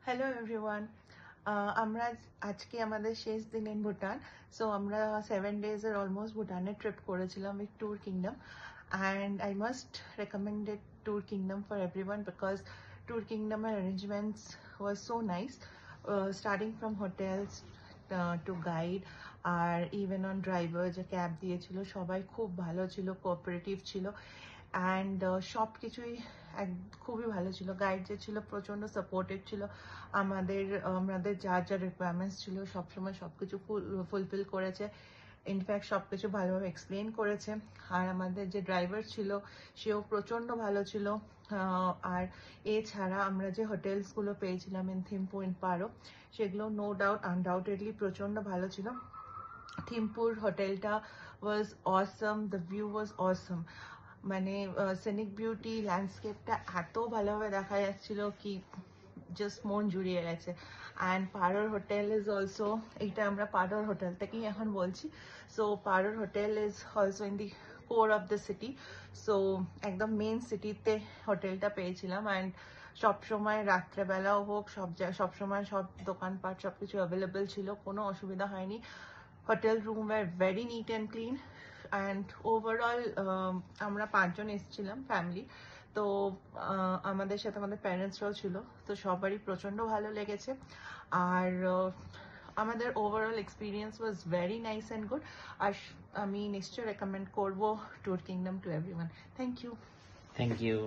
Hello everyone, আমরা আজকে আমাদের শেষ দিন ইন ভুটান। সো আমরা 7 days অলমোস্ট ভুটানের ট্রিপ করেছিলাম with Tour Kingdom, and I must recommended Tour Kingdom for everyone because Tour কিংডমের arrangements was so nice, starting from hotels to guide আর ইভেন অন ড্রাইভার যে ক্যাব দিয়েছিল সবাই খুব ভালো ছিল, কোঅপারেটিভ ছিল, অ্যান্ড সব কিছুই খুবই ভালো ছিল। গাইড যে ছিল প্রচণ্ড সাপোর্টিভ ছিল, আমাদের যা রিকোয়ারমেন্টস ছিল সবসময় সব কিছু ফুলফিল করেছে। ইনফ্যাক্ট সব কিছু ভালোভাবে এক্সপ্লেন করেছে। আর আমাদের যে ড্রাইভার ছিল সেও প্রচণ্ড ভালো ছিল। আর এছাড়া আমরা যে হোটেলসগুলো পেয়েছিলাম ইন থিম্পু ইন পারো, সেগুলো নো ডাউট আনডাউটেডলি প্রচণ্ড ভালো ছিল। থিম্পুর হোটেলটা ওয়াজ অসম, দ্য ভিউ ওয়াজ অসম। মানে সিনিক বিউটি ল্যান্ডস্কেপটা এত ভালোভাবে দেখা যাচ্ছিল কি জাস্ট মন জুড়িয়ে গেছে। অ্যান্ড পারোর হোটেল ইজ অলসো, এইটা আমরা পারোর হোটেল থেকেই এখন বলছি। সো পারোর hotel is also in the core of the city. So একদম মেন সিটিতে হোটেলটা পেয়েছিলাম। অ্যান্ড সবসময় রাত্রেবেলাও হোক সবসময় সব দোকানপাট সব কিছু অ্যাভেলেবেল ছিল, কোনো অসুবিধা হয়নি। Hotel room were very neat and clean. And overall আমরা 5 জন এসেছিলাম ফ্যামিলি, তো আমাদের সাথে আমাদের প্যারেন্টসরাও ছিল, তো সবারই প্রচণ্ড ভালো লেগেছে। আর আমাদের overall experience was very nice and good. আর আমি নিশ্চয়ই রেকমেন্ড করবো Tour Kingdom to everyone. Thank you. Thank you.